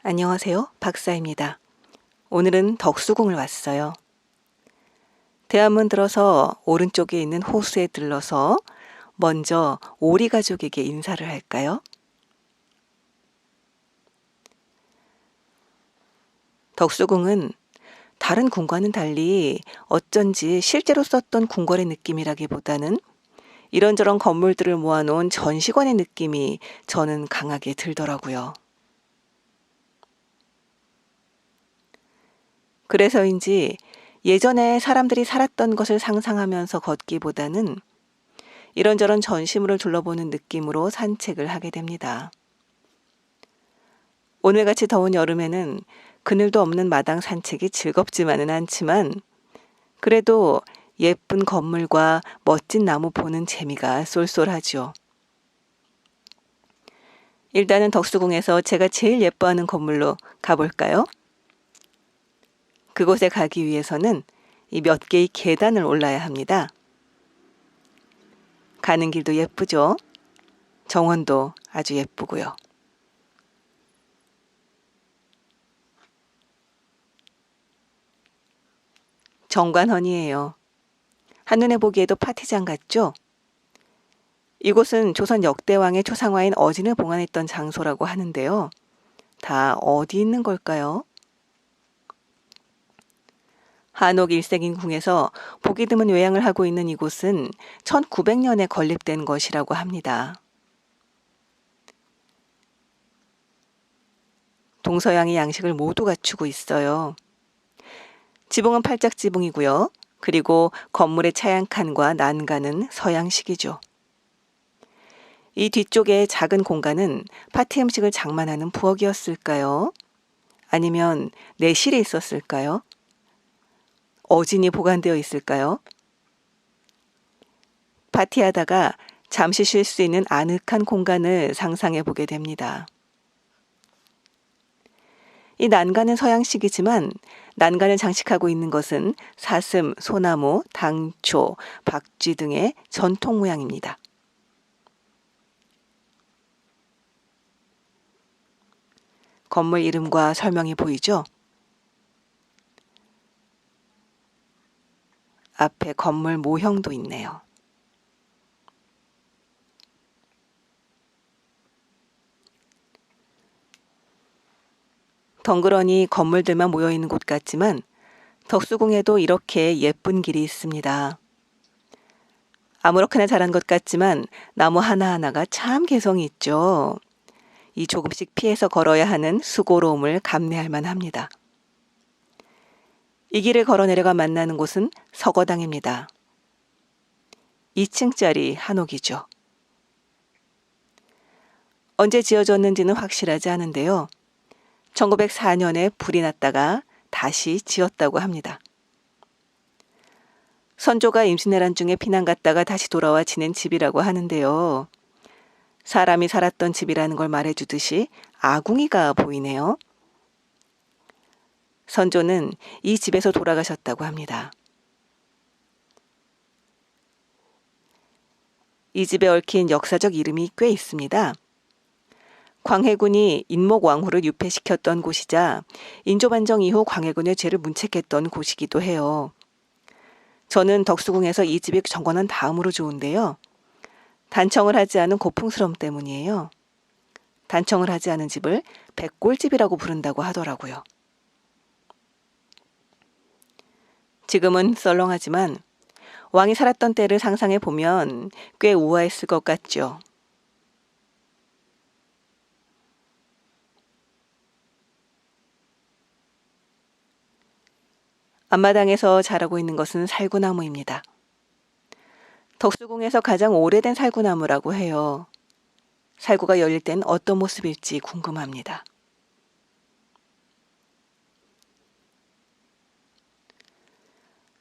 안녕하세요. 박사입니다. 오늘은 덕수궁을 왔어요. 대한문 들어서 오른쪽에 있는 호수에 들러서 먼저 오리 가족에게 인사를 할까요? 덕수궁은 다른 궁과는 달리 어쩐지 실제로 썼던 궁궐의 느낌이라기보다는 이런저런 건물들을 모아놓은 전시관의 느낌이 저는 강하게 들더라고요. 그래서인지 예전에 사람들이 살았던 것을 상상하면서 걷기보다는 이런저런 전시물을 둘러보는 느낌으로 산책을 하게 됩니다. 오늘같이 더운 여름에는 그늘도 없는 마당 산책이 즐겁지만은 않지만 그래도 예쁜 건물과 멋진 나무 보는 재미가 쏠쏠하죠. 일단은 덕수궁에서 제가 제일 예뻐하는 건물로 가볼까요? 그곳에 가기 위해서는 이 몇 개의 계단을 올라야 합니다. 가는 길도 예쁘죠? 정원도 아주 예쁘고요. 정관헌이에요. 한눈에 보기에도 파티장 같죠? 이곳은 조선 역대왕의 초상화인 어진을 봉안했던 장소라고 하는데요. 다 어디 있는 걸까요? 한옥 일색인 궁에서 보기 드문 외양을 하고 있는 이곳은 1900년에 건립된 것이라고 합니다. 동서양의 양식을 모두 갖추고 있어요. 지붕은 팔짝 지붕이고요. 그리고 건물의 차양칸과 난간은 서양식이죠. 이 뒤쪽에 작은 공간은 파티 음식을 장만하는 부엌이었을까요? 아니면 내실이 있었을까요? 어진이 보관되어 있을까요? 파티하다가 잠시 쉴 수 있는 아늑한 공간을 상상해 보게 됩니다. 이 난간은 서양식이지만 난간을 장식하고 있는 것은 사슴, 소나무, 당초, 박쥐 등의 전통 모양입니다. 건물 이름과 설명이 보이죠? 앞에 건물 모형도 있네요. 덩그러니 건물들만 모여 있는 곳 같지만 덕수궁에도 이렇게 예쁜 길이 있습니다. 아무렇게나 자란 것 같지만 나무 하나하나가 참 개성이 있죠. 이 조금씩 피해서 걸어야 하는 수고로움을 감내할 만합니다. 이 길을 걸어 내려가 만나는 곳은 서거당입니다. 2층짜리 한옥이죠. 언제 지어졌는지는 확실하지 않은데요. 1904년에 불이 났다가 다시 지었다고 합니다. 선조가 임진왜란 중에 피난 갔다가 다시 돌아와 지낸 집이라고 하는데요. 사람이 살았던 집이라는 걸 말해주듯이 아궁이가 보이네요. 선조는 이 집에서 돌아가셨다고 합니다. 이 집에 얽힌 역사적 이름이 꽤 있습니다. 광해군이 인목왕후를 유폐시켰던 곳이자 인조반정 이후 광해군의 죄를 문책했던 곳이기도 해요. 저는 덕수궁에서 이 집이 정권한 다음으로 좋은데요. 단청을 하지 않은 고풍스러움 때문이에요. 단청을 하지 않은 집을 백골집이라고 부른다고 하더라고요. 지금은 썰렁하지만 왕이 살았던 때를 상상해 보면 꽤 우아했을 것 같죠. 앞마당에서 자라고 있는 것은 살구나무입니다. 덕수궁에서 가장 오래된 살구나무라고 해요. 살구가 열릴 땐 어떤 모습일지 궁금합니다.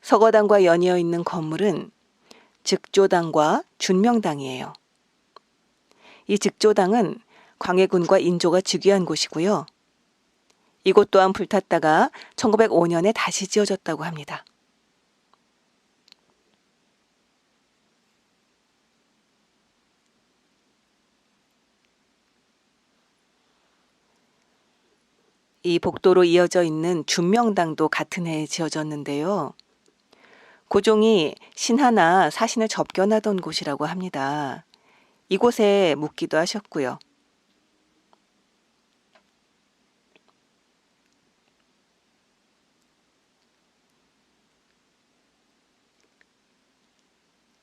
서거당과 연이어 있는 건물은 즉조당과 준명당이에요. 이 즉조당은 광해군과 인조가 즉위한 곳이고요. 이곳 또한 불탔다가 1905년에 다시 지어졌다고 합니다. 이 복도로 이어져 있는 준명당도 같은 해에 지어졌는데요. 고종이 신하나 사신을 접견하던 곳이라고 합니다. 이곳에 묵기도 하셨고요.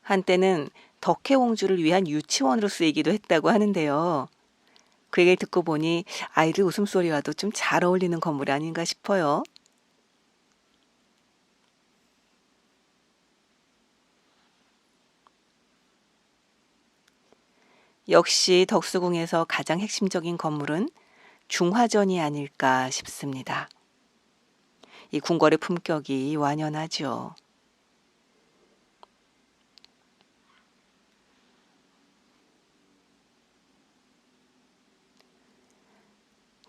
한때는 덕혜옹주를 위한 유치원으로 쓰이기도 했다고 하는데요. 그 얘기를 듣고 보니 아이들 웃음소리와도 좀 잘 어울리는 건물 아닌가 싶어요. 역시 덕수궁에서 가장 핵심적인 건물은 중화전이 아닐까 싶습니다. 이 궁궐의 품격이 완연하죠.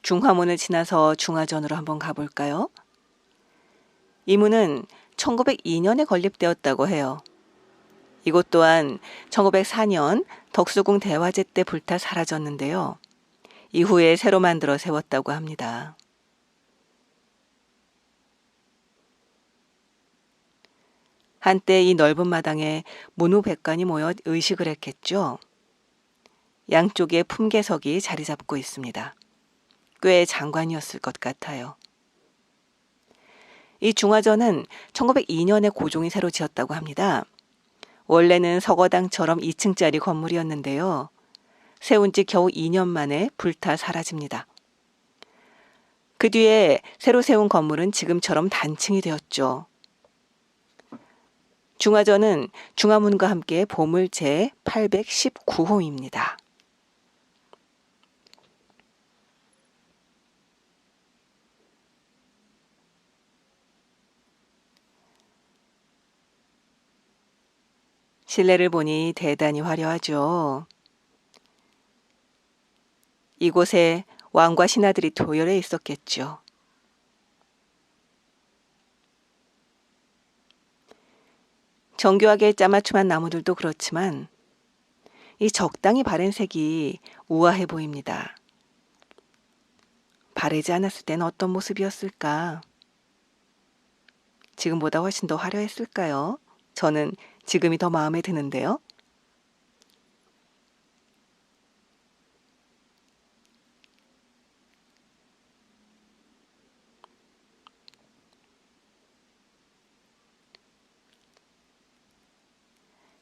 중화문을 지나서 중화전으로 한번 가볼까요? 이 문은 1902년에 건립되었다고 해요. 이곳 또한 1904년 덕수궁 대화제 때 불타 사라졌는데요. 이후에 새로 만들어 세웠다고 합니다. 한때 이 넓은 마당에 문후백관이 모여 의식을 했겠죠. 양쪽에 품계석이 자리 잡고 있습니다. 꽤 장관이었을 것 같아요. 이 중화전은 1902년에 고종이 새로 지었다고 합니다. 원래는 서거당처럼 2층짜리 건물이었는데요. 세운 지 겨우 2년 만에 불타 사라집니다. 그 뒤에 새로 세운 건물은 지금처럼 단층이 되었죠. 중화전은 중화문과 함께 보물 제819호입니다. 실내를 보니 대단히 화려하죠. 이곳에 왕과 신하들이 도열해 있었겠죠. 정교하게 짜맞춤한 나무들도 그렇지만 이 적당히 바른 색이 우아해 보입니다. 바르지 않았을 때는 어떤 모습이었을까? 지금보다 훨씬 더 화려했을까요? 저는 지금이 더 마음에 드는데요.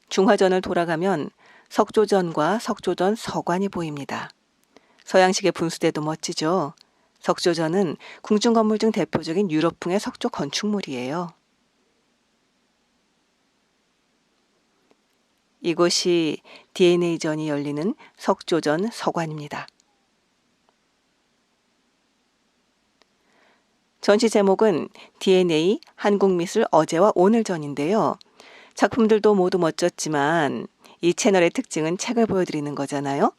중화전을 돌아가면 석조전과 석조전 서관이 보입니다. 서양식의 분수대도 멋지죠. 석조전은 궁중 건물 중 대표적인 유럽풍의 석조 건축물이에요. 이곳이 DNA전이 열리는 석조전 서관입니다. 전시 제목은 DNA 한국미술 어제와 오늘전인데요. 작품들도 모두 멋졌지만 이 채널의 특징은 책을 보여드리는 거잖아요.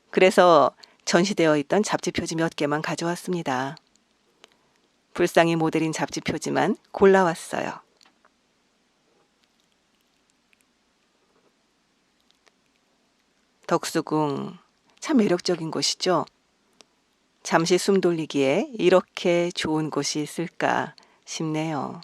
그래서 전시되어 있던 잡지 표지 몇 개만 가져왔습니다. 불상이 모델인 잡지 표지만 골라왔어요. 덕수궁, 참 매력적인 곳이죠. 잠시 숨 돌리기에 이렇게 좋은 곳이 있을까 싶네요.